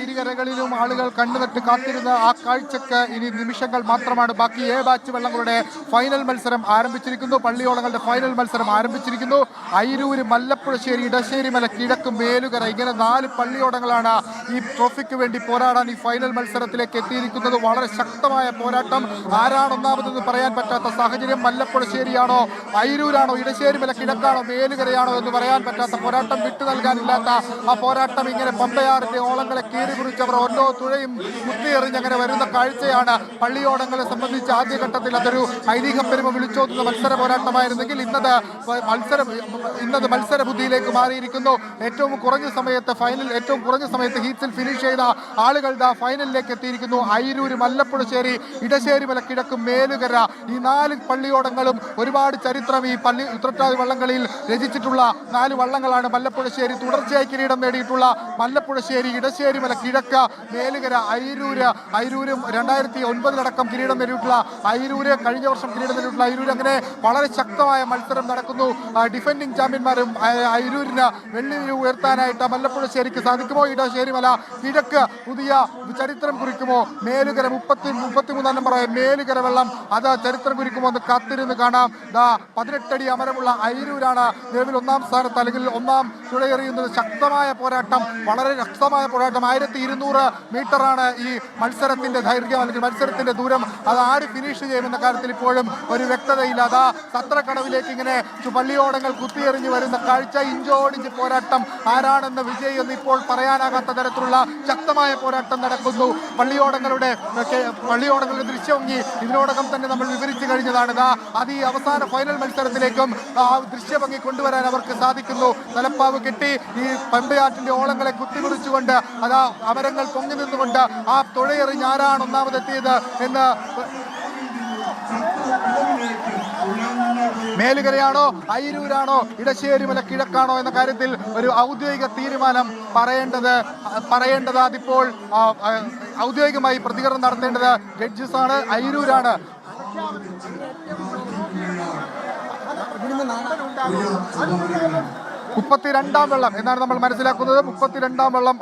ഇരുകരകളിലും ആളുകൾ കണ്ണുനട്ട് കാത്തിരുന്ന ആ കാഴ്ചക്ക് ഇനി നിമിഷങ്ങൾ മാത്രമാണ് ബാക്കി. എ ബാച്ച് വള്ളങ്ങളുടെ ഫൈനൽ മത്സരം ആരംഭിച്ചിരിക്കുന്നു. പള്ളിയോളങ്ങളുടെ ഫൈനൽ മത്സരം ആരംഭിച്ചിരിക്കുന്നു. അയിരൂര്, മല്ലപ്പുഴശ്ശേരി, ഇടശ്ശേരിമല, കിഴക്ക്, മേലുകര ഇങ്ങനെ 4 പള്ളിയോടങ്ങളാണ് ഈ ട്രോഫിക്ക് വേണ്ടി പോരാടാൻ ഈ ഫൈനൽ മത്സരത്തിലേക്ക് എത്തിയിരിക്കുന്നത്. വളരെ ശക്തമായ പോരാട്ടം. ആരാണ് ഒന്നാമതെന്ന് പറയാൻ പറ്റാത്ത സാഹചര്യം. മല്ലപ്പുഴശ്ശേരിയാണോ, അയിരൂരാണോ, ഇടശ്ശേരിമല, കിഴക്കാണോ, മേലുകരയാണോ എന്ന് പറയാൻ പറ്റാത്ത പോരാട്ടം. വിട്ടു നൽകാനില്ലാത്ത ആ പോരാട്ടം. ഇങ്ങനെ പമ്പയാറിന്റെ ഓളങ്ങളെ കീറി കുറിച്ചവർ ഓരോ തുഴയും കുത്തിയെറിഞ്ഞ് അങ്ങനെ വരുന്ന കാഴ്ചയാണ്. പള്ളിയോടങ്ങളെ സംബന്ധിച്ച് ആദ്യഘട്ടത്തിൽ അതൊരു ഐതിഹ്യ പെരുമ വിളിച്ചോതുന്ന മത്സര പോരാട്ടമായിരുന്നെങ്കിൽ ഇന്നത് മത്സര ബുദ്ധിയിലേക്ക് മാറിയിരിക്കുന്നു. ഏറ്റവും കുറഞ്ഞ സമയത്ത് ഹീറ്റ്സിൽ ഫിനിഷ് ചെയ്ത ആളുകൾ ഫൈനലിലേക്ക് എത്തിയിരിക്കുന്നു. അയിരൂര്, മല്ലപ്പുഴശ്ശേരി, ഇടശ്ശേരിമല, കിഴക്ക്, മേലുകര ഈ 4 പള്ളിയോടങ്ങളും ഒരുപാട് ചരിത്രം ഈ ഉത്രട്ടാതി വള്ളംകളിയിൽ രചിച്ചിട്ടുള്ള 4 വള്ളങ്ങളാണ്. മല്ലപ്പുഴശ്ശേരി തുടർച്ചയായി കിരീടം നേടിയിട്ടുള്ള മല്ലപ്പുഴശ്ശേരി, ഇടശ്ശേരിമല, കിഴക്ക്, മേലുകര, അയിരൂരും 2009 കിരീടം നേടിയിട്ടുള്ള അയിരൂര്, കഴിഞ്ഞ വർഷം കിരീടം നേടിയിട്ടുള്ള അയിരൂര്. അങ്ങനെ വളരെ ശക്തമായ മത്സരം നടക്കുന്നു. ഡിഫൻഡിംഗ് ചാമ്പ്യന്മാരും അയിരൂരിന് വെള്ളി ഉയർത്താനായിട്ട് മല്ലപ്പുഴശ്ശേരിക്ക് സാധിക്കുമോ? ഇടശ്ശേരിമല, കിഴക്ക് പുതിയ ചരിത്രം കുറിക്കുമോ? മേലുകര 33 നമ്പറായ മേലുകര വെള്ളം അത് ചരിത്രം കുറിക്കുമോ എന്ന് കാത്തിരുന്ന് കാണാം. 18 അടി അമരമുള്ള അയിരൂരാണ് നിലവിൽ 1ാം സ്ഥാനത്ത്, അല്ലെങ്കിൽ 1ാം തുഴയെറിയുന്നത്. ശക്തമായ പോരാട്ടം, വളരെ ശക്തമായ പോരാട്ടം. 1200 മീറ്ററാണ് ഈ മത്സരത്തിന്റെ ദൈർഘ്യം, അല്ലെങ്കിൽ മത്സരത്തിന്റെ ദൂരം. അത് ആര് ഫിനിഷ് ചെയ്യുമെന്ന കാര്യത്തിൽ ഇപ്പോഴും ഒരു വ്യക്തതയില്ല. സത്രക്കടവിലേക്ക് ഇങ്ങനെ പള്ളിയോടങ്ങൾ കുത്തിയെറിഞ്ഞ് വരുന്ന കാഴ്ച. ഇഞ്ചോടിഞ്ച് പോരാട്ടം. ആരാണെന്ന് വിജയി എന്ന് ഇപ്പോൾ പറയാനാകാത്ത തരത്തിലുള്ള ശക്തമായ പോരാട്ടം നടക്കുന്നു. പള്ളിയോടങ്ങളുടെ ദൃശ്യഭംഗി ഇതിനോടകം തന്നെ നമ്മൾ വിവരിച്ചു കഴിഞ്ഞതാണ്. അത് ഈ അവസാന ഫൈനൽ മത്സരത്തിലേക്കും ആ ദൃശ്യഭംഗി കൊണ്ടുവരാൻ അവർക്ക് സാധിക്കുന്നു. തലപ്പാവ് കെട്ടി ഈ പമ്പയാറ്റിന്റെ ഓളങ്ങളെ കുത്തിമുറിച്ചുകൊണ്ട് അമരങ്ങൾ പൊങ്ങി നിന്നുകൊണ്ട് ആ തുഴയെറിഞ്ഞ് ആരാണ് ഒന്നാമതെത്തിയത് എന്ന്. മേലുകരയാണോ, അയിരൂരാണോ, ഇടശ്ശേരിമല, കിഴക്കാണോ എന്ന കാര്യത്തിൽ ഒരു ഔദ്യോഗിക തീരുമാനം പറയേണ്ടത് അതിപ്പോൾ ഔദ്യോഗികമായി പ്രതികരണം നടത്തേണ്ടത് ജഡ്ജസ് ആണ്. അയിരൂരാണ്. 32ാം വെള്ളം എന്നാണ് നമ്മൾ മനസ്സിലാക്കുന്നത്. 32ാം വെള്ളം,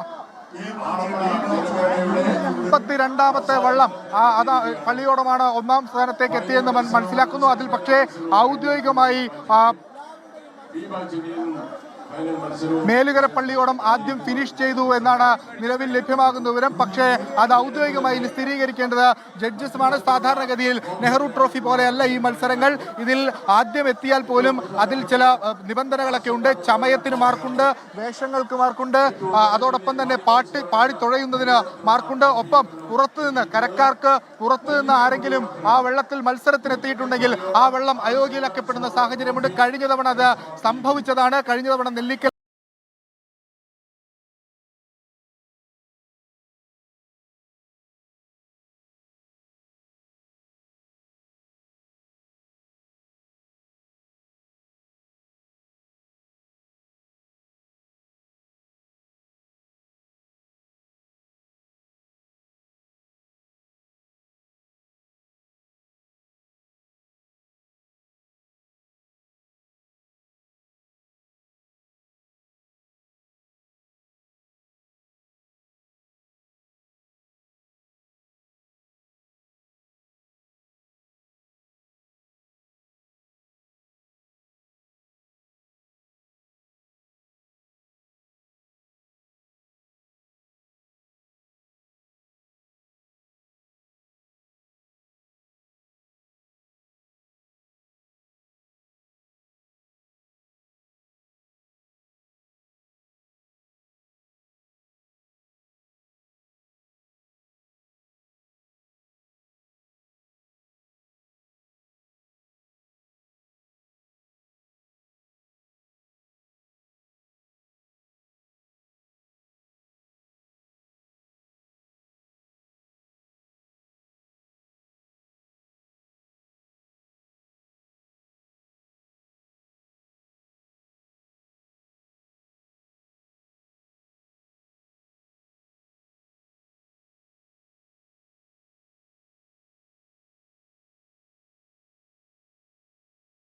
32ാമത്തെ വള്ളം അതാ പള്ളിയോടമാണ് 1ാം സ്ഥാനത്തേക്ക് എത്തിയെന്ന് മനസ്സിലാക്കുന്നു. അതിൽ പക്ഷേ ഔദ്യോഗികമായി മേലുകര പള്ളിയോടം ആദ്യം ഫിനിഷ് ചെയ്തു എന്നാണ് നിലവിൽ ലഭ്യമാകുന്ന വിവരം. പക്ഷേ അത് ഔദ്യോഗികമായി സ്ഥിരീകരിക്കേണ്ടത് ജഡ്ജസുമാണ്. സാധാരണഗതിയിൽ നെഹ്റു ട്രോഫി പോലെയല്ല ഈ മത്സരങ്ങൾ. ഇതിൽ ആദ്യം എത്തിയാൽ പോലും അതിൽ ചില നിബന്ധനകളൊക്കെ ഉണ്ട്. ചമയത്തിന് മാർക്കുണ്ട്, വേഷങ്ങൾക്ക് മാർക്കുണ്ട്, അതോടൊപ്പം തന്നെ പാടി തുഴയുന്നതിന് മാർക്കുണ്ട്. ഒപ്പം കരക്കാർക്ക് പുറത്തുനിന്ന് ആരെങ്കിലും ആ വെള്ളത്തിൽ മത്സരത്തിനെത്തിയിട്ടുണ്ടെങ്കിൽ ആ വെള്ളം അയോഗ്യരാക്കപ്പെടുന്ന സാഹചര്യമുണ്ട്. കഴിഞ്ഞ തവണ അത് സംഭവിച്ചതാണ്. കഴിഞ്ഞ തവണ നെല്ലിക്കൽ